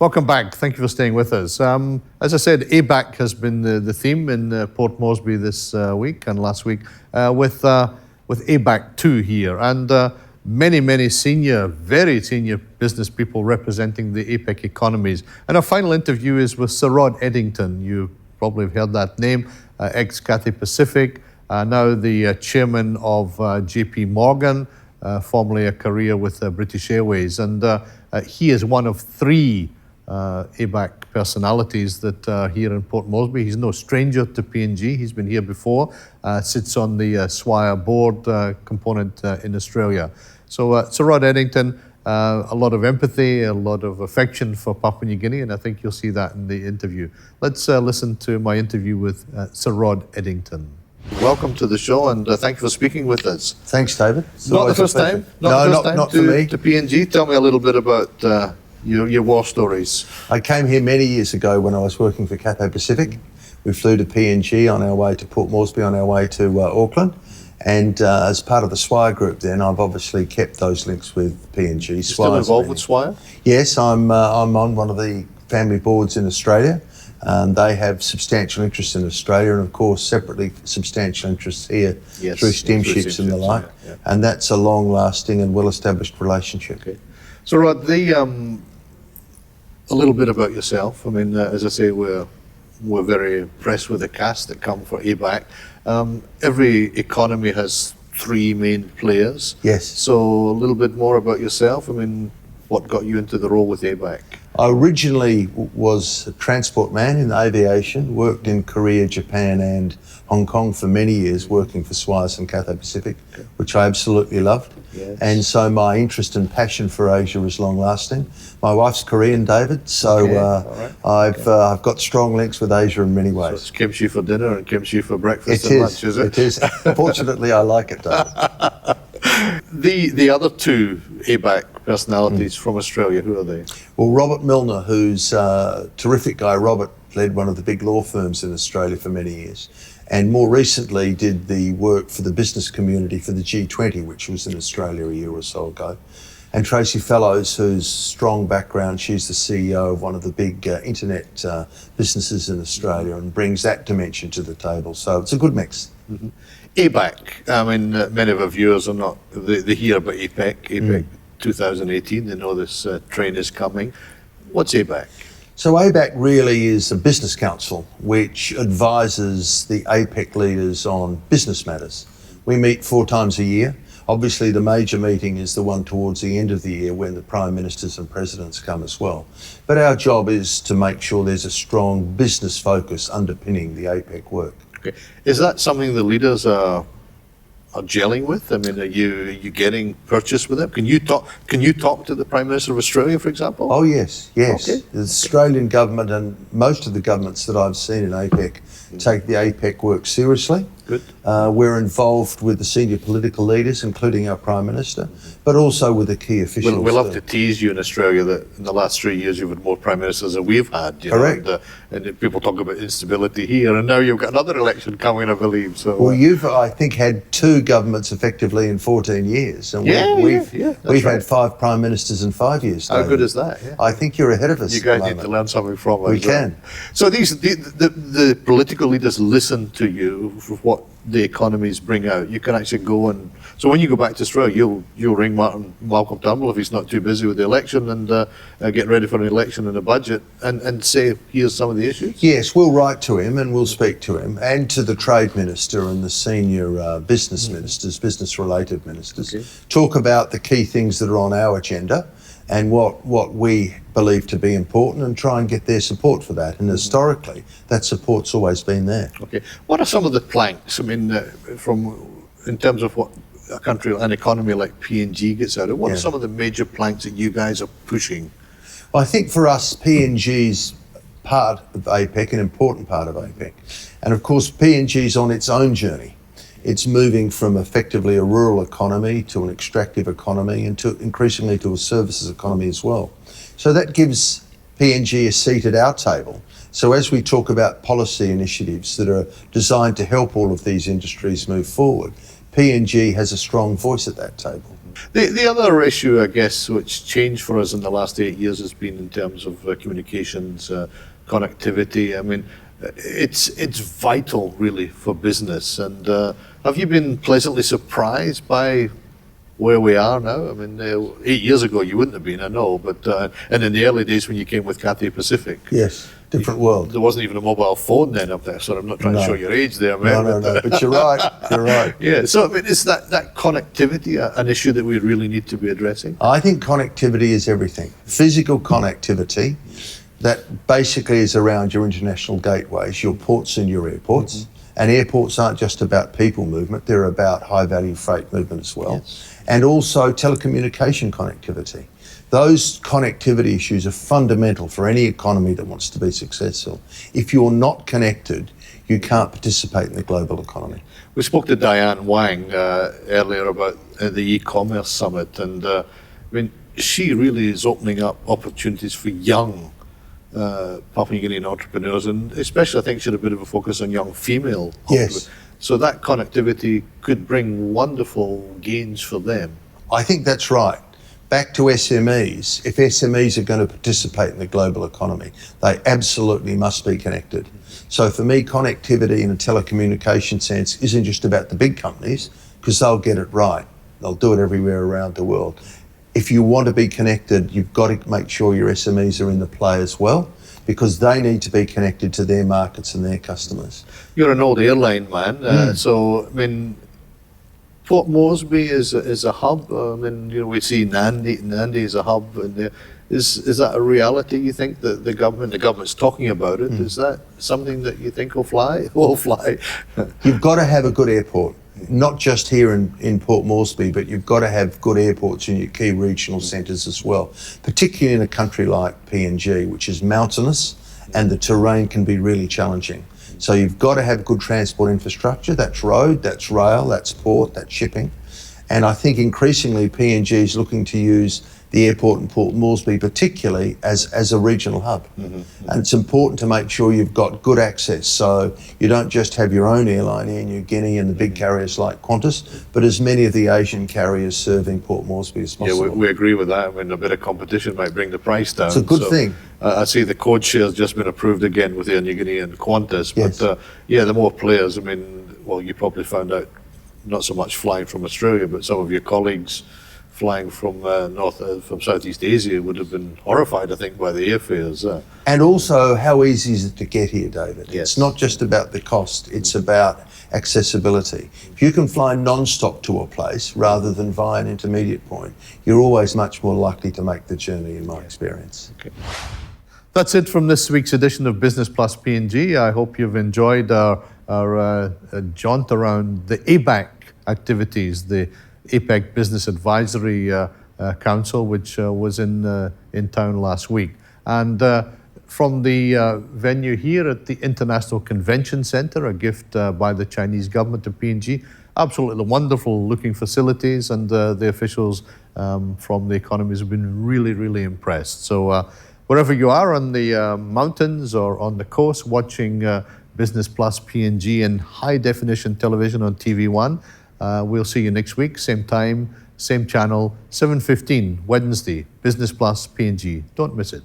Welcome back. Thank you for staying with us. As I said, ABAC has been the theme in Port Moresby this week and last week with ABAC 2 here. And many senior, very senior business people representing the APEC economies. And our final interview is with Sir Rod Eddington. You probably have heard that name, ex-Cathay Pacific, now the chairman of JP Morgan, formerly a career with British Airways. And he is one of three ABAC personalities that are here in Port Moresby. He's no stranger to PNG. He's been here before, sits on the Swire board component in Australia. So Sir Rod Eddington, a lot of empathy, a lot of affection for Papua New Guinea, and I think you'll see that in the interview. Let's listen to my interview with Sir Rod Eddington. Welcome to the show, and thank you for speaking with us. Thanks, David. Not the first time? Not for me. To PNG. Tell me a little bit about your war stories. I came here many years ago when I was working for Cathay Pacific. We flew to PNG on our way to Port Moresby, on our way to Auckland. And as part of the Swire group then, I've obviously kept those links with PNG. You're still involved with Swire? Yes, I'm on one of the family boards in Australia. They have substantial interest in Australia and, of course, separately substantial interests here through steamships and the like. Yeah. And that's a long-lasting and well-established relationship. Okay. So, Rod, a little bit about yourself. I mean, as I say, we're very impressed with the cast that come for ABAC. Every economy has three main players. Yes. So a little bit more about yourself. I mean, what got you into the role with ABAC? I originally was a transport man in aviation, worked in Korea, Japan and Hong Kong for many years, working for Swires and Cathay Pacific, which I absolutely loved. Yes. And so my interest and passion for Asia is long lasting. My wife's Korean, David, so I've got strong links with Asia in many ways. So it's kimchi for dinner and kimchi for breakfast and lunch, is it? It is. Fortunately, I like it, David. The other two ABAC personalities from Australia, who are they? Well, Robert Milner, who's a terrific guy. Robert led one of the big law firms in Australia for many years, and more recently did the work for the business community for the G20, which was in Australia a year or so ago. And Tracy Fellows, whose strong background, she's the CEO of one of the big internet businesses in Australia and brings that dimension to the table. So it's a good mix. Mm-hmm. ABAC, I mean, many of our viewers are not, they hear about APEC 2018, they know this train is coming. What's ABAC? So ABAC really is a business council which advises the APEC leaders on business matters. We meet 4 times a year. Obviously the major meeting is the one towards the end of the year when the Prime Ministers and Presidents come as well. But our job is to make sure there's a strong business focus underpinning the APEC work. Okay. Is that something the leaders are gelling with? I mean, are you getting purchase with them? Can you talk to the Prime Minister of Australia, for example? Oh yes. Okay. The Australian government and most of the governments that I've seen in APEC take the APEC work seriously. Good. We're involved with the senior political leaders, including our Prime Minister, but also with the key officials. We love to tease you in Australia that in the last 3 years you've had more Prime Ministers than we've had. Correct. And people talk about instability here, and now you've got another election coming, I believe. So. Well, you've, I think, had 2 governments effectively in 14 years. And we've had 5 Prime Ministers in 5 years. How good is that? Yeah. I think you're ahead of us. You guys need to learn something from us. We can. So the political leaders listen to you for what the economies bring out. You can actually go and, so when you go back to Australia, you'll ring Malcolm Turnbull if he's not too busy with the election and getting ready for an election and a budget and say, here's some of the issues? Yes, we'll write to him and we'll speak to him and to the Trade Minister and the senior business ministers, business-related ministers, talk about the key things that are on our agenda and what we believe to be important and try and get their support for that. And historically, that support's always been there. Okay. What are some of the planks, I mean, in terms of what a country, an economy like PNG gets out of, what are some of the major planks that you guys are pushing? Well, I think for us, PNG's part of APEC, an important part of APEC. And of course, PNG's on its own journey. It's moving from effectively a rural economy to an extractive economy and to increasingly to a services economy as well. So that gives PNG a seat at our table. So as we talk about policy initiatives that are designed to help all of these industries move forward, PNG has a strong voice at that table. The other issue, I guess, which changed for us in the last 8 years has been in terms of communications, connectivity. I mean, it's vital really for business. And have you been pleasantly surprised by where we are now? I mean, 8 years ago you wouldn't have been, I know, but and in the early days when you came with Cathay Pacific, Yes, different world. there wasn't even a mobile phone then up there. So I'm not trying to show your age there, man. No, but you're right. You're right. Yeah. So I mean, is that connectivity an issue that we really need to be addressing? I think connectivity is everything. Physical connectivity, that basically is around your international gateways, your ports and your airports. And airports aren't just about people movement, they're about high value freight movement as well. Yes. And also telecommunication connectivity. Those connectivity issues are fundamental for any economy that wants to be successful. If you're not connected, you can't participate in the global economy. We spoke to Diane Wang earlier about the e-commerce summit, and I mean, she really is opening up opportunities for young Papua New Guinean entrepreneurs, and especially I think she had a bit of a focus on young female entrepreneurs. Yes. So that connectivity could bring wonderful gains for them. I think that's right. Back to SMEs. If SMEs are going to participate in the global economy, they absolutely must be connected. So for me, connectivity in a telecommunication sense isn't just about the big companies, because they'll get it right. They'll do it everywhere around the world. If you want to be connected, you've got to make sure your SMEs are in the play as well, because they need to be connected to their markets and their customers. You're an old airline man, so I mean, Port Moresby is a hub. I mean, you know, we see Nandi is a hub, and is that a reality? You think that the government's talking about it? Is that something that you think will fly? Will fly? You've got to have a good airport, not just here in Port Moresby, but you've got to have good airports in your key regional centres as well, particularly in a country like PNG, which is mountainous and the terrain can be really challenging. So you've got to have good transport infrastructure. That's road, that's rail, that's port, that's shipping. And I think increasingly PNG is looking to use the airport in Port Moresby particularly as a regional hub. And it's important to make sure you've got good access, so you don't just have your own airline, Air New Guinea and the big carriers like Qantas, but as many of the Asian carriers serving Port Moresby as possible. Yeah, we agree with that. I mean, a bit of competition might bring the price down. It's a good thing. I see the code share has just been approved again with Air New Guinea and Qantas. Yes. But yeah, the more players, I mean, well, you probably found out not so much flying from Australia, but some of your colleagues flying from from Southeast Asia would have been horrified, I think, by the airfares. And also, how easy is it to get here, David? Yes. It's not just about the cost, it's about accessibility. If you can fly non-stop to a place rather than via an intermediate point, you're always much more likely to make the journey, in my experience. Okay. That's it from this week's edition of Business Plus PNG. I hope you've enjoyed our jaunt around the ABAC activities, the APEC Business Advisory Council, which was in town last week. And from the venue here at the International Convention Centre, a gift by the Chinese government to PNG, absolutely wonderful looking facilities, and the officials from the economies have been really, really impressed. So wherever you are on the mountains or on the coast watching Business Plus PNG in high definition television on TV1, we'll see you next week, same time, same channel, 7:15 Wednesday, Business Plus PNG. Don't miss it.